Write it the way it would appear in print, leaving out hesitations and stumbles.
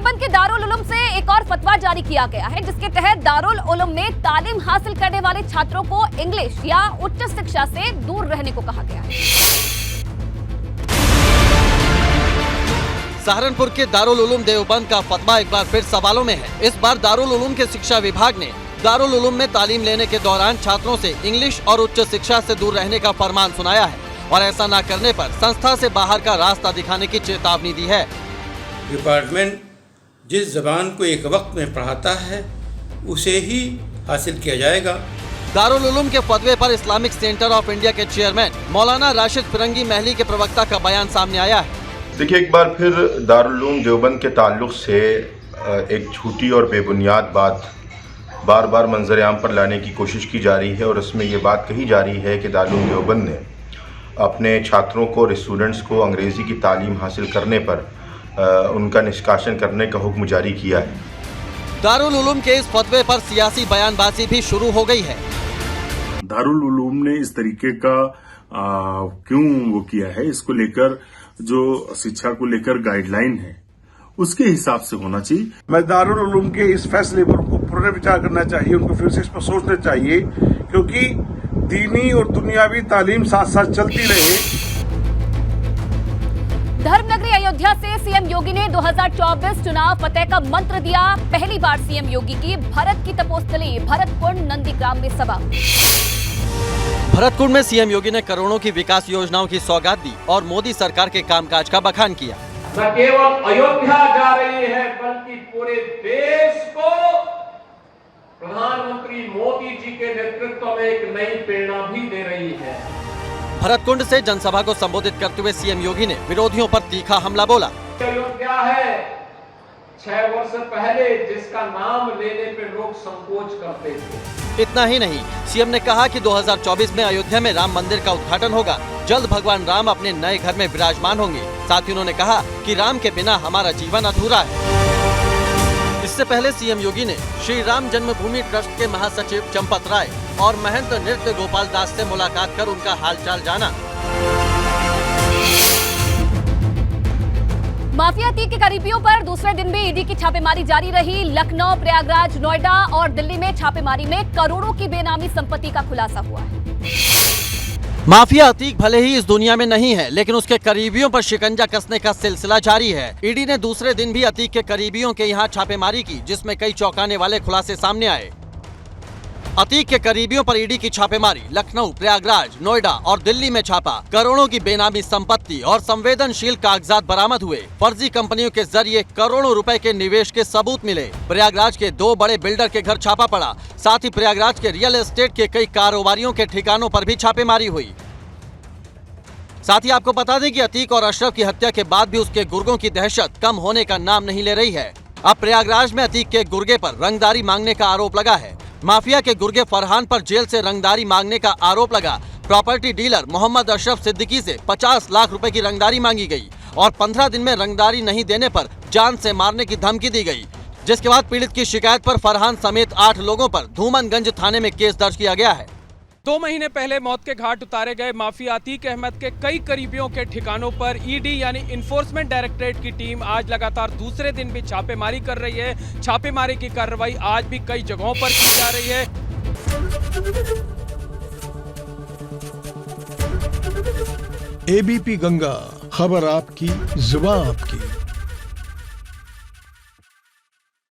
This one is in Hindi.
देवबंद के दारुल उलूम से एक और फतवा जारी किया गया है, जिसके तहत दारुल उलूम में तालीम हासिल करने वाले छात्रों को इंग्लिश या उच्च शिक्षा से दूर रहने को कहा गया है। सहारनपुर के दारुल उलूम देवबंद का फतवा एक बार फिर सवालों में है। इस बार दारुल उलूम के शिक्षा विभाग ने दारुल उलूम में तालीम लेने के दौरान छात्रों से इंग्लिश और उच्च शिक्षा से दूर रहने का फरमान सुनाया है और ऐसा न करने पर संस्था से बाहर का रास्ता दिखाने की चेतावनी दी है। डिपार्टमेंट जिस जबान को एक वक्त में पढ़ाता है उसे ही हासिल किया जाएगा। दारुल उलूम के फतवे पर इस्लामिक सेंटर ऑफ इंडिया के चेयरमैन मौलाना राशिद फिरंगी महली के प्रवक्ता का बयान सामने आया है। देखिए, एक बार फिर दारुल उलूम देवबंद के ताल्लुक से एक झूठी और बेबुनियाद बात बार बार मंजर आम पर लाने की कोशिश की जा रही है और उसमें ये बात कही जा रही है कि दारुल उलूम देवबंद ने अपने छात्रों को और स्टूडेंट्स को अंग्रेज़ी की तालीम हासिल करने पर उनका निष्कासन करने का हुक्म जारी किया है। दारुल उलूम के इस फतवे पर सियासी बयानबाजी भी शुरू हो गई है। दारुल उलूम ने इस तरीके का क्यों वो किया है, इसको लेकर जो शिक्षा को लेकर गाइडलाइन है उसके हिसाब से होना चाहिए। मैं दारुल उलूम के इस फैसले पर उनको पुनर्विचार करना चाहिए, उनको फिर से इस पर सोचना चाहिए, क्योंकि दीनी और दुनियावी तालीम साथ साथ चलती रहे। धर्मनगरी अयोध्या से सीएम योगी ने 2024 चुनाव फतेह का मंत्र दिया। पहली बार सीएम योगी की भरत की तपोस्थली भरतकुंड नंदीग्राम में सभा। भरतकुंड में सीएम योगी ने करोड़ों की विकास योजनाओं की सौगात दी और मोदी सरकार के कामकाज का बखान किया। न केवल अयोध्या जा रही है बल्कि पूरे देश को प्रधानमंत्री मोदी जी के नेतृत्व में एक नई प्रेरणा भी दे रही है। भरतकुंड से जनसभा को संबोधित करते हुए सीएम योगी ने विरोधियों पर तीखा हमला बोला। अयोध्या है 6 वर्ष पहले जिसका नाम लेने पे लोग संकोच करते थे। इतना ही नहीं, सीएम ने कहा कि 2024 में अयोध्या में राम मंदिर का उद्घाटन होगा। जल्द भगवान राम अपने नए घर में विराजमान होंगे। साथ ही उन्होंने कहा कि राम के बिना हमारा जीवन अधूरा है। इससे पहले सीएम योगी ने श्री राम जन्मभूमि ट्रस्ट के महासचिव चंपत राय और महंत नृत्य गोपाल दास से मुलाकात कर उनका हालचाल जाना। माफिया अतीक के करीबियों पर दूसरे दिन भी ईडी की छापेमारी जारी रही। लखनऊ, प्रयागराज, नोएडा और दिल्ली में छापेमारी में करोड़ों की बेनामी संपत्ति का खुलासा हुआ है। माफिया अतीक भले ही इस दुनिया में नहीं है, लेकिन उसके करीबियों पर शिकंजा कसने का सिलसिला जारी है। ईडी ने दूसरे दिन भी अतीक के करीबियों के यहाँ छापेमारी की, जिसमें कई चौंकाने वाले खुलासे सामने आए। अतीक के करीबियों पर ईडी की छापेमारी, लखनऊ, प्रयागराज, नोएडा और दिल्ली में छापा। करोड़ों की बेनामी संपत्ति और संवेदनशील कागजात बरामद हुए। फर्जी कंपनियों के जरिए करोड़ों रुपए के निवेश के सबूत मिले। प्रयागराज के 2 बड़े बिल्डर के घर छापा पड़ा। साथ ही प्रयागराज के रियल एस्टेट के कई कारोबारियों के ठिकानों पर भी छापेमारी हुई। साथ ही आपको बता दें कि अतीक और अशरफ की हत्या के बाद भी उसके गुर्गों की दहशत कम होने का नाम नहीं ले रही है। अब प्रयागराज में अतीक के गुर्गे पर रंगदारी मांगने का आरोप लगा है। माफिया के गुर्गे फरहान पर जेल से रंगदारी मांगने का आरोप लगा। प्रॉपर्टी डीलर मोहम्मद अशरफ सिद्दीकी से 50 लाख रुपए की रंगदारी मांगी गई और 15 दिन में रंगदारी नहीं देने पर जान से मारने की धमकी दी गई, जिसके बाद पीड़ित की शिकायत पर फरहान समेत 8 लोगों पर धूमनगंज थाने में केस दर्ज किया गया है। 2 महीने पहले मौत के घाट उतारे गए माफिया अतीक अहमद के कई करीबियों के ठिकानों पर ईडी यानी इन्फोर्समेंट डायरेक्टरेट की टीम आज लगातार दूसरे दिन भी छापेमारी कर रही है। छापेमारी की कार्रवाई आज भी कई जगहों पर की जा रही है। एबीपी गंगा, खबर आपकी, जुबान आपकी।